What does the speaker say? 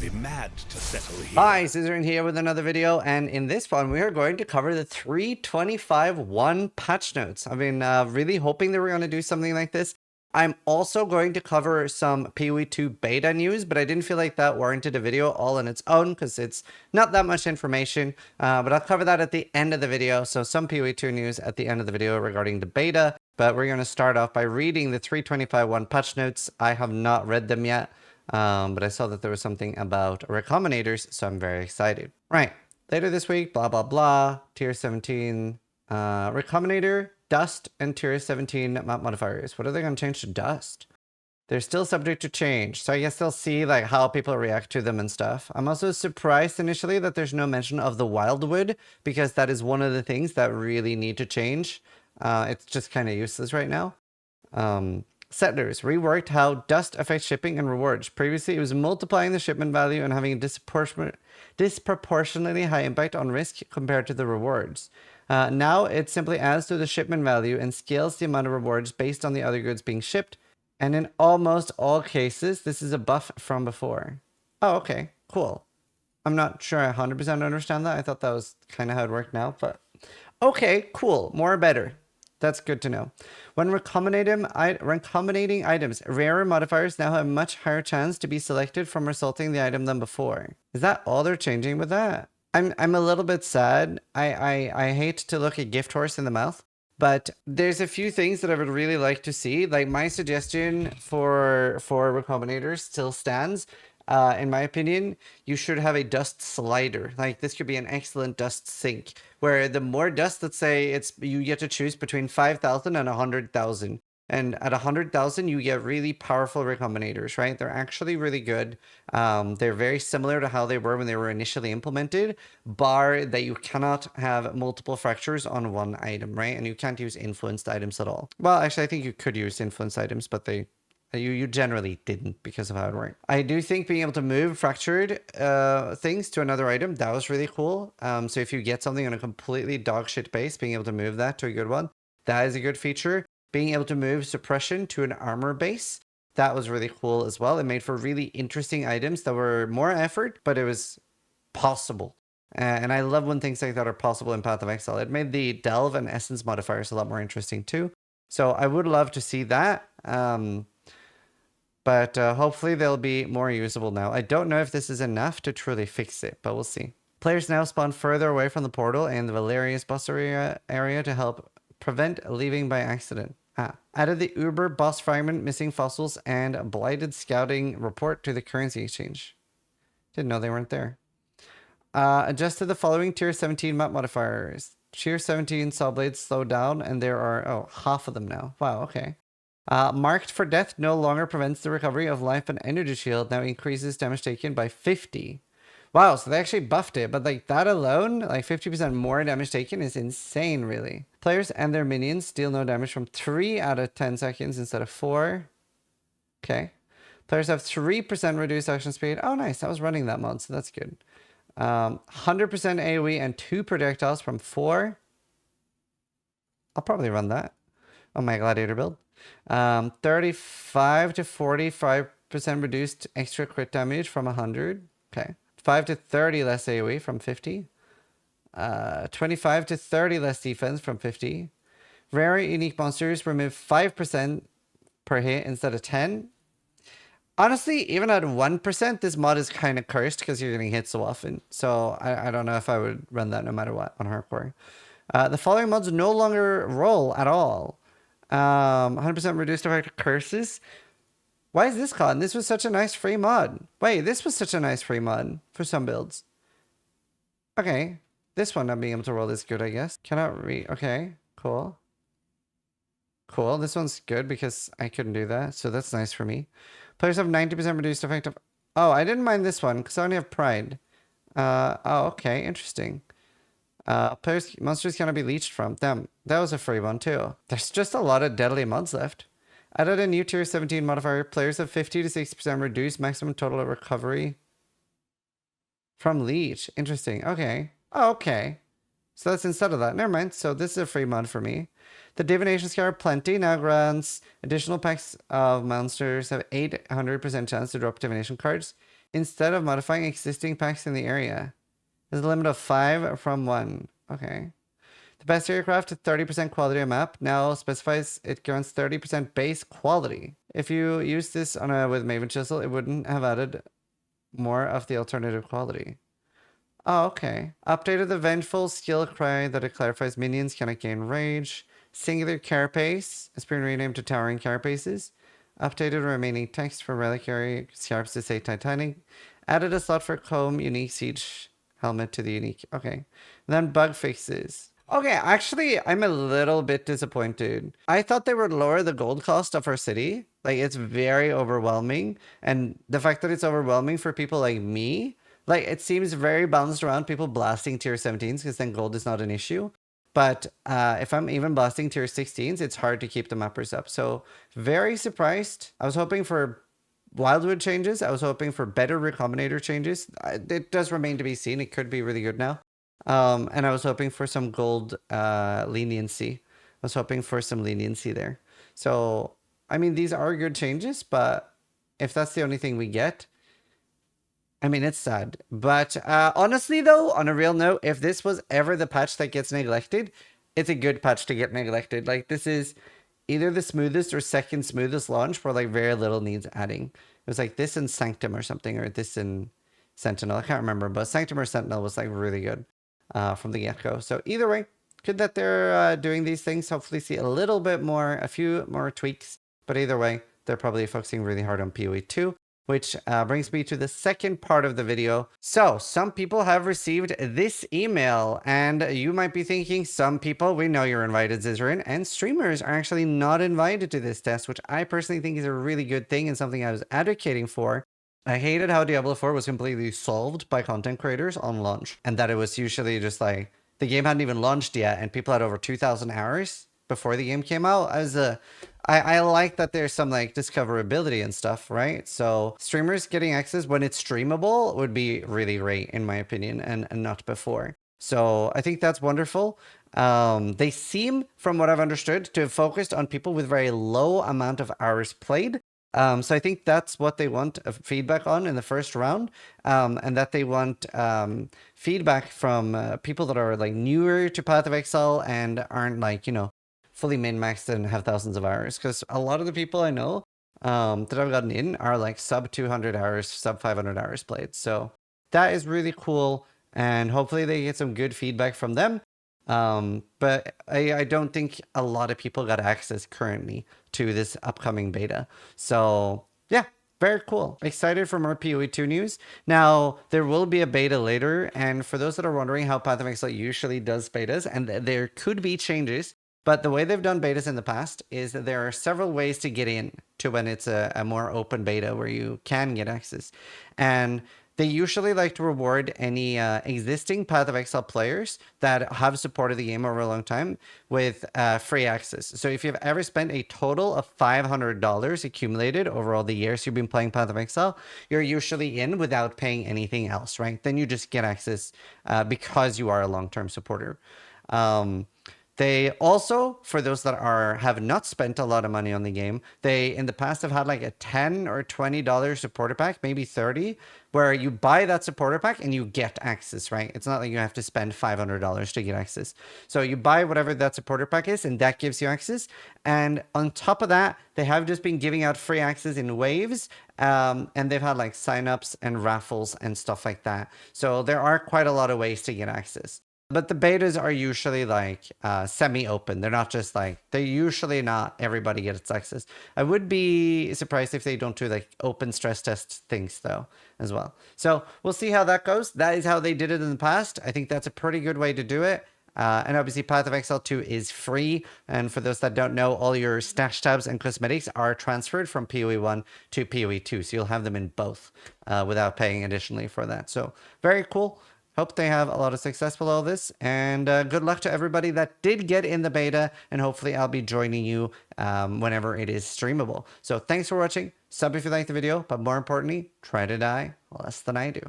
be mad to settle here. Hi, Zizaran here with another video, and in this one we are going to cover the 3.25.1 patch notes. I've been really hoping that we're going to do something like this. I'm also going to cover some PoE2 beta news, but I didn't feel like that warranted a video all on its own because it's not that much information, but I'll cover that at the end of the video. So some PoE2 news at the end of the video regarding the beta, but we're going to start off by reading the 3.25.1 patch notes. I have not read them yet. But I saw that there was something about recombinators, so I'm very excited. Right, later this week, blah, blah, blah, tier 17, recombinator, dust, and tier 17 map modifiers. What are they going to change to dust? They're still subject to change, so I guess they'll see like how people react to them and stuff. I'm also surprised initially that there's no mention of the wildwood, because that is one of the things that really need to change. It's just kind of useless right now. Settlers reworked how dust affects shipping and rewards. Previously, it was multiplying the shipment value and having a disproportionately high impact on risk compared to the rewards. Now, it simply adds to the shipment value and scales the amount of rewards based on the other goods being shipped. And in almost all cases, this is a buff from before. Oh, okay, cool. I'm not sure I 100% understand that. I thought that was kind of how it worked now, but okay, cool. More better. That's good to know. When recombinating items, rarer modifiers now have a much higher chance to be selected from resulting the item than before. Is that all they're changing with that? I'm a little bit sad. I hate to look a gift horse in the mouth, but there's a few things that I would really like to see. Like my suggestion for recombinators still stands. In my opinion, you should have a dust slider. Like this could be an excellent dust sink, where the more dust, let's say you get to choose between 5,000 and 100,000. And at 100,000, you get really powerful recombinators, right? They're actually really good. They're very similar to how they were when they were initially implemented, bar that you cannot have multiple fractures on one item, right? And you can't use influenced items at all. Well, actually, I think you could use influenced items, but you generally didn't because of how it worked. I do think being able to move fractured things to another item, that was really cool. So if you get something on a completely dogshit base, being able to move that to a good one, that is a good feature. Being able to move suppression to an armor base, that was really cool as well. It made for really interesting items that were more effort, but it was possible. And I love when things like that are possible in Path of Exile. It made the Delve and Essence modifiers a lot more interesting too. So I would love to see that. But hopefully they'll be more usable now. I don't know if this is enough to truly fix it, but we'll see. Players now spawn further away from the portal and the Valerius boss area to help prevent leaving by accident. Added the Uber boss fragment, missing fossils, and blighted scouting report to the currency exchange. Didn't know they weren't there. Adjusted the following tier 17 map modifiers. Tier 17 saw blades slow down, and there are, half of them now. Wow, okay. Marked for death no longer prevents the recovery of life and energy shield, now increases damage taken by 50. Wow, so they actually buffed it, but like that alone, like 50% more damage taken is insane, really. Players and their minions deal no damage from 3 out of 10 seconds instead of 4. Okay. Players have 3% reduced action speed. Oh, nice. I was running that mod, so that's good. 100% AoE and 2 projectiles from 4. I'll probably run that on my gladiator build. 35 to 45% reduced extra crit damage from 100. Okay. 5 to 30 less AoE from 50. 25 to 30 less defense from 50. Rare unique monsters remove 5% per hit instead of 10. Honestly, even at 1%, this mod is kind of cursed because you're getting hit so often. So I don't know if I would run that no matter what on hardcore. The following mods no longer roll at all. 100% reduced effect of curses. Why is this gone? This was such a nice free mod. Wait, this was such a nice free mod for some builds. Okay. This one not being able to roll is good, I guess. Cannot read. Okay, cool. Cool. This one's good because I couldn't do that. So that's nice for me. Players have 90% reduced effect of... Oh, I didn't mind this one because I only have pride. Oh, okay. Interesting. Monsters cannot be leached from. Damn, that was a free one too. There's just a lot of deadly mods left. Added a new tier 17 modifier. Players have 50 to 60% reduced maximum total recovery from leech. Interesting. Okay. Oh, okay. So that's instead of that. Never mind. So this is a free mod for me. The Divination Scar Plenty now grants additional packs of monsters have 800% chance to drop divination cards. instead of modifying existing packs in the area. There's a limit of 5 from 1. Okay. The best aircraft at 30% quality of map now specifies it grants 30% base quality. If you use this on with Maven Chisel, it wouldn't have added more of the alternative quality. Oh, okay. Updated the Vengeful skill cry that it clarifies minions cannot gain rage. Singular carapace has been renamed to Towering Carapaces. Updated remaining text for Reliquary Scarps to say Titanic. Added a slot for Comb Unique Siege Helmet to the unique. Okay. And then bug fixes. Okay, actually, I'm a little bit disappointed. I thought they would lower the gold cost of our city. Like, it's very overwhelming. And the fact that it's overwhelming for people like me, like, it seems very balanced around people blasting tier 17s because then gold is not an issue. But if I'm even blasting tier 16s, it's hard to keep the mappers up. So, very surprised. I was hoping for Wildwood changes. I was hoping for better recombinator changes. It does remain to be seen. It could be really good now. And I was hoping for some gold leniency. I was hoping for some leniency there. So, I mean, these are good changes, but if that's the only thing we get, I mean, it's sad. But honestly, though, on a real note, if this was ever the patch that gets neglected, it's a good patch to get neglected. Like, this is either the smoothest or second smoothest launch for, like, very little needs adding. It was like this in Sanctum or something, or this in Sentinel. I can't remember, but Sanctum or Sentinel was, like, really good. From the get-go. So either way, good that they're doing these things. Hopefully see a little bit more, a few more tweaks. But either way, they're probably focusing really hard on PoE2, which brings me to the second part of the video. So some people have received this email, and you might be thinking, some people, we know you're invited, Zizaran, and streamers are actually not invited to this test, which I personally think is a really good thing and something I was advocating for. I hated how Diablo 4 was completely solved by content creators on launch, and that it was usually just like the game hadn't even launched yet and people had over 2,000 hours before the game came out. I like that there's some like discoverability and stuff, right? So streamers getting access when it's streamable would be really great in my opinion, and not before. So I think that's wonderful. They seem, from what I've understood, to have focused on people with very low amount of hours played. So I think that's what they want feedback on in the first round, and that they want feedback from people that are like newer to Path of Exile and aren't like, you know, fully min-maxed and have thousands of hours. Because a lot of the people I know that I've gotten in are like sub 200 hours, sub 500 hours played. So that is really cool, and hopefully they get some good feedback from them. But I don't think a lot of people got access currently to this upcoming beta. So yeah, very cool. Excited for more PoE2 news. Now, there will be a beta later, and for those that are wondering how Path of Exile usually does betas, and there could be changes, but the way they've done betas in the past is that there are several ways to get in to when it's a more open beta where you can get access. And they usually like to reward any existing Path of Exile players that have supported the game over a long time with free access. So if you've ever spent a total of $500 accumulated over all the years you've been playing Path of Exile, you're usually in without paying anything else, right? Then you just get access because you are a long-term supporter. They also, for those that have not spent a lot of money on the game, they in the past have had like a $10 or $20 supporter pack, maybe 30, where you buy that supporter pack and you get access, right? It's not like you have to spend $500 to get access. So you buy whatever that supporter pack is, and that gives you access. And on top of that, they have just been giving out free access in waves, and they've had like signups and raffles and stuff like that. So there are quite a lot of ways to get access. But the betas are usually like semi-open. They're not just like, they're usually not everybody gets access. I would be surprised if they don't do like open stress test things though as well. So we'll see how that goes. That is how they did it in the past. I think that's a pretty good way to do it. And obviously Path of Exile 2 is free. And for those that don't know, all your stash tabs and cosmetics are transferred from PoE1 to PoE2. So you'll have them in both without paying additionally for that. So very cool. Hope they have a lot of success with all this, and good luck to everybody that did get in the beta, and hopefully I'll be joining you whenever it is streamable. So thanks for watching, sub if you liked the video, but more importantly, try to die less than I do.